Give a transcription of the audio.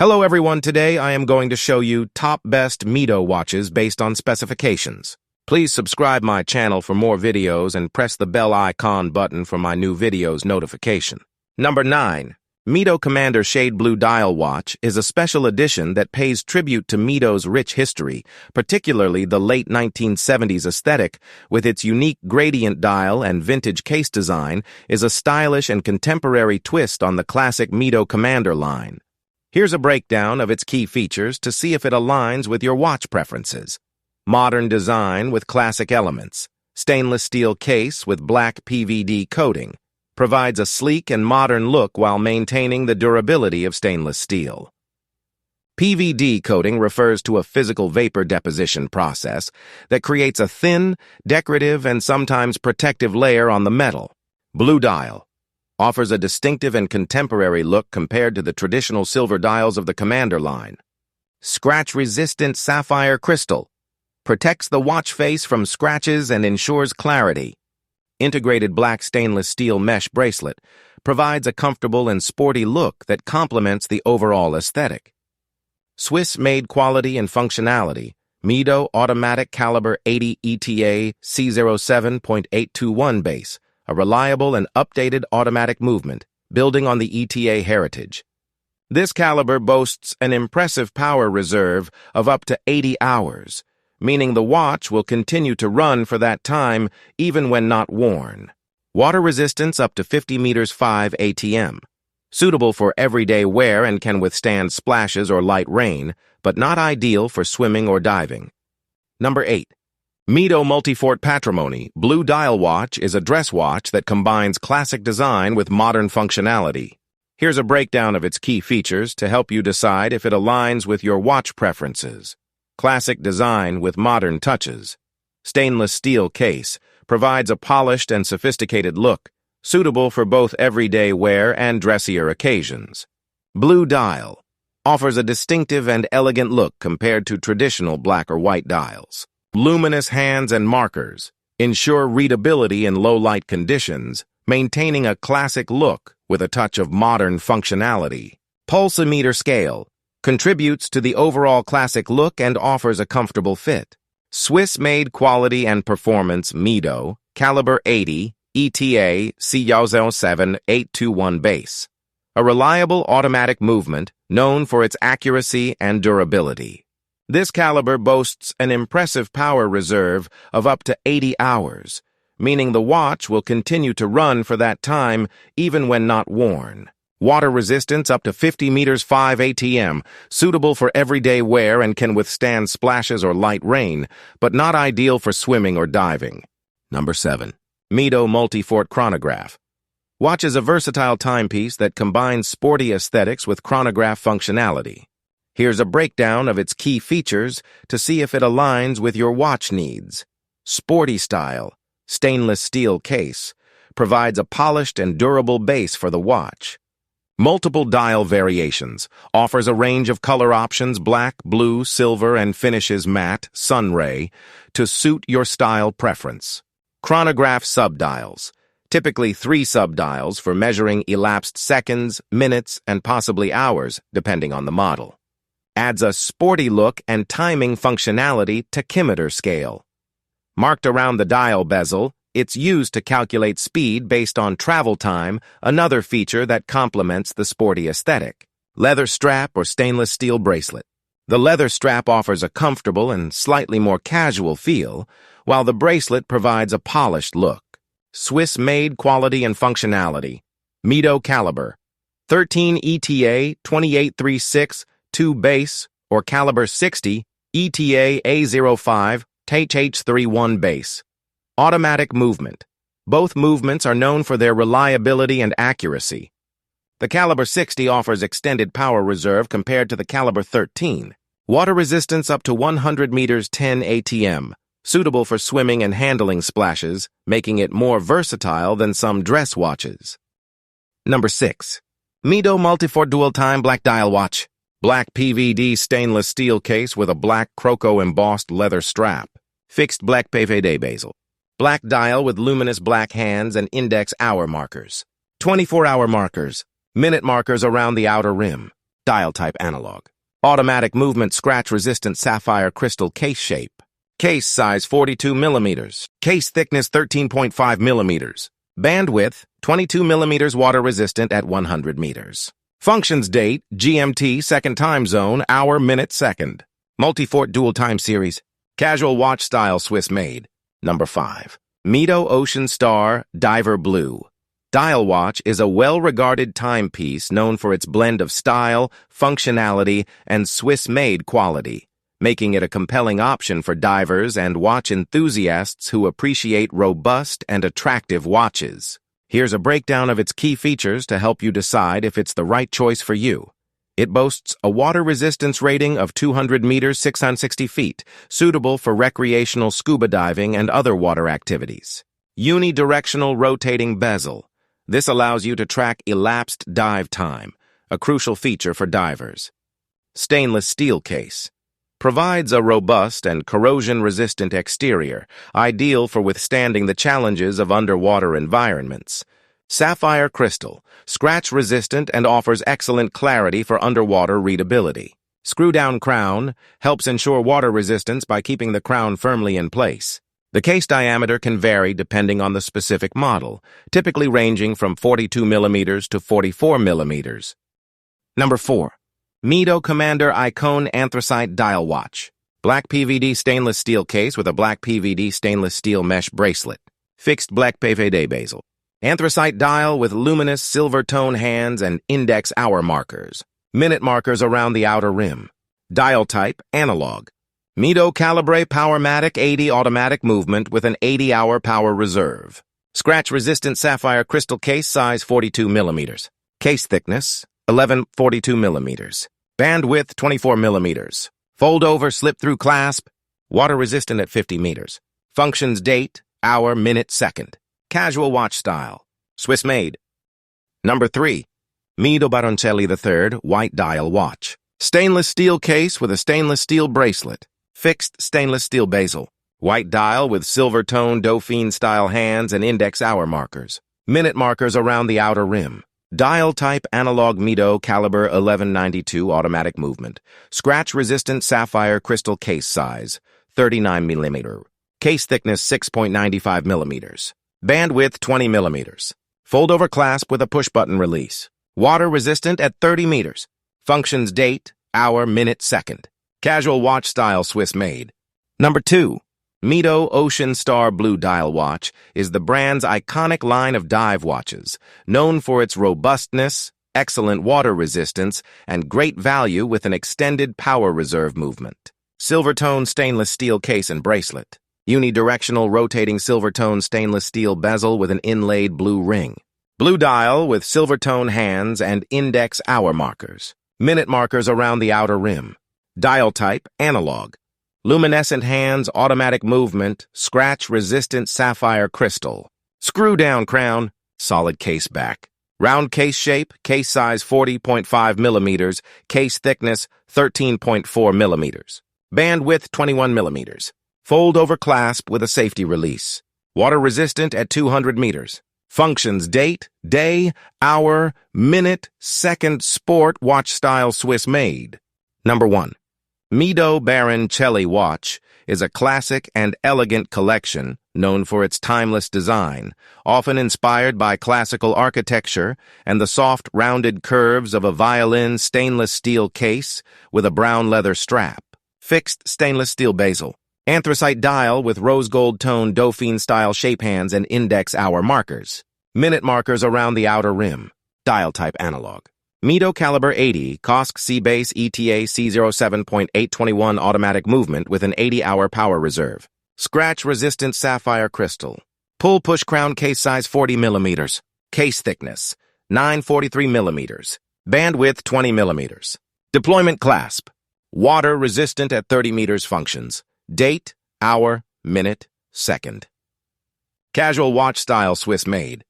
Hello everyone, today I am going to show you top best Mido watches based on specifications. Please subscribe my channel for more videos and press the bell icon button for my new videos notification. Number 9. Mido Commander Shade Blue Dial Watch is a special edition that pays tribute to Mido's rich history, particularly the late 1970s aesthetic, with its unique gradient dial and vintage case design, is a stylish and contemporary twist on the classic Mido Commander line. Here's a breakdown of its key features to see if it aligns with your watch preferences. Modern design with classic elements. Stainless steel case with black PVD coating. Provides a sleek and modern look while maintaining the durability of stainless steel. PVD coating refers to a physical vapor deposition process that creates a thin, decorative, and sometimes protective layer on the metal. Blue dial. Offers a distinctive and contemporary look compared to the traditional silver dials of the Commander line. Scratch-resistant sapphire crystal. Protects the watch face from scratches and ensures clarity. Integrated black stainless steel mesh bracelet provides a comfortable and sporty look that complements the overall aesthetic. Swiss-made quality and functionality. Mido Automatic Caliber 80 ETA C07.821 base. A reliable and updated automatic movement, building on the ETA heritage. This caliber boasts an impressive power reserve of up to 80 hours, meaning the watch will continue to run for that time even when not worn. Water resistance up to 50 meters 5 ATM. Suitable for everyday wear and can withstand splashes or light rain, but not ideal for swimming or diving. Number 8. Mido Multifort Patrimony Blue Dial Watch is a dress watch that combines classic design with modern functionality. Here's a breakdown of its key features to help you decide if it aligns with your watch preferences. Classic design with modern touches. Stainless steel case provides a polished and sophisticated look, suitable for both everyday wear and dressier occasions. Blue dial offers a distinctive and elegant look compared to traditional black or white dials. Luminous hands and markers ensure readability in low-light conditions, maintaining a classic look with a touch of modern functionality. Pulsometer scale contributes to the overall classic look and offers a comfortable fit. Swiss-made quality and performance Mido Caliber 80 ETA C07.821 base. A reliable automatic movement known for its accuracy and durability. This caliber boasts an impressive power reserve of up to 80 hours, meaning the watch will continue to run for that time even when not worn. Water resistance up to 50 meters 5 ATM, suitable for everyday wear and can withstand splashes or light rain, but not ideal for swimming or diving. Number 7. Mido Multifort Chronograph. Watch is a versatile timepiece that combines sporty aesthetics with chronograph functionality. Here's a breakdown of its key features to see if it aligns with your watch needs. Sporty style, stainless steel case, provides a polished and durable base for the watch. Multiple dial variations, offers a range of color options black, blue, silver, and finishes matte, sunray, to suit your style preference. Chronograph subdials, typically 3 subdials for measuring elapsed seconds, minutes, and possibly hours, depending on the model. Adds a sporty look and timing functionality tachymeter scale. Marked around the dial bezel, it's used to calculate speed based on travel time, another feature that complements the sporty aesthetic. Leather strap or stainless steel bracelet. The leather strap offers a comfortable and slightly more casual feel, while the bracelet provides a polished look. Swiss-made quality and functionality. Mido Caliber 13 ETA 2836 2 base or Caliber 60 ETA A05 TH31 base. Automatic movement. Both movements are known for their reliability and accuracy. The Caliber 60 offers extended power reserve compared to the Caliber 13. Water resistance up to 100 meters 10 ATM. Suitable for swimming and handling splashes, making it more versatile than some dress watches. Number 6. Mido Multifort Dual Time Black Dial Watch. Black PVD stainless steel case with a black croco embossed leather strap. Fixed black PVD bezel. Black dial with luminous black hands and index hour markers. 24-hour markers. Minute markers around the outer rim. Dial type analog. Automatic movement scratch-resistant sapphire crystal case shape. Case size 42 millimeters. Case thickness 13.5 millimeters. Bandwidth 22 millimeters, water resistant at 100 meters. Functions date GMT, second time zone, hour, minute, second. Multifort dual time series. Casual watch style, Swiss made. Number 5. Mido Ocean Star Diver Blue. Dial watch is a well-regarded timepiece known for its blend of style, functionality, and Swiss-made quality, making it a compelling option for divers and watch enthusiasts who appreciate robust and attractive watches. Here's a breakdown of its key features to help you decide if it's the right choice for you. It boasts a water resistance rating of 200 meters, 660 feet, suitable for recreational scuba diving and other water activities. Unidirectional rotating bezel. This allows you to track elapsed dive time, a crucial feature for divers. Stainless steel case. Provides a robust and corrosion-resistant exterior, ideal for withstanding the challenges of underwater environments. Sapphire crystal, scratch-resistant and offers excellent clarity for underwater readability. Screw-down crown helps ensure water resistance by keeping the crown firmly in place. The case diameter can vary depending on the specific model, typically ranging from 42 millimeters to 44 millimeters. Number 4. Mido Commander Icone Anthracite Dial Watch. Black PVD stainless steel case with a black PVD stainless steel mesh bracelet. Fixed black PVD bezel. Anthracite dial with luminous silver tone hands and index hour markers. Minute markers around the outer rim. Dial type analog. Mido Calibre Powermatic 80 automatic movement with an 80-hour power reserve. Scratch-resistant sapphire crystal case size 42 millimeters. Case thickness 11.42 millimeters. Bandwidth 24 millimeters. Fold-over slip-through clasp. Water-resistant at 50 meters. Functions date, hour, minute, second. Casual watch style. Swiss-made. Number 3. Mido Baroncelli III White Dial Watch. Stainless steel case with a stainless steel bracelet. Fixed stainless steel bezel. White dial with silver-toned Dauphine-style hands and index hour markers. Minute markers around the outer rim. Dial type analog Mido caliber 1192 automatic movement. Scratch-resistant sapphire crystal case size 39 millimeter. Case thickness 6.95 millimeters. Bandwidth 20 millimeters. Fold-over clasp with a push-button release. Water-resistant at 30 meters. Functions date, hour, minute, second. Casual watch style, Swiss-made. Number 2. Mido Ocean Star Blue Dial Watch is the brand's iconic line of dive watches, known for its robustness, excellent water resistance, and great value with an extended power reserve movement. Silver-tone stainless steel case and bracelet. Unidirectional rotating silver-tone stainless steel bezel with an inlaid blue ring. Blue dial with silver-tone hands and index hour markers. Minute markers around the outer rim. Dial type analog. Luminescent hands, automatic movement, scratch-resistant sapphire crystal. Screw-down crown, solid case back. Round case shape, case size 40.5 millimeters, case thickness 13.4 millimeters. Bandwidth 21 millimeters. Fold-over clasp with a safety release. Water-resistant at 200 meters. Functions date, day, hour, minute, second, sport, watch style, Swiss-made. Number 1. Mido Baroncelli watch is a classic and elegant collection known for its timeless design, often inspired by classical architecture and the soft, rounded curves of a violin stainless steel case with a brown leather strap. Fixed stainless steel bezel. Anthracite dial with rose gold toned Dauphine-style shape hands and index hour markers. Minute markers around the outer rim. Dial type analog. Mido caliber 80 COSC C-base ETA C07.821 automatic movement with an 80-hour power reserve. Scratch-resistant sapphire crystal. Pull-push crown case size 40 millimeters. Case thickness 943 millimeters. Bandwidth 20 millimeters. Deployment clasp. Water-resistant at 30 meters functions. Date, hour, minute, second. Casual watch style, Swiss-made.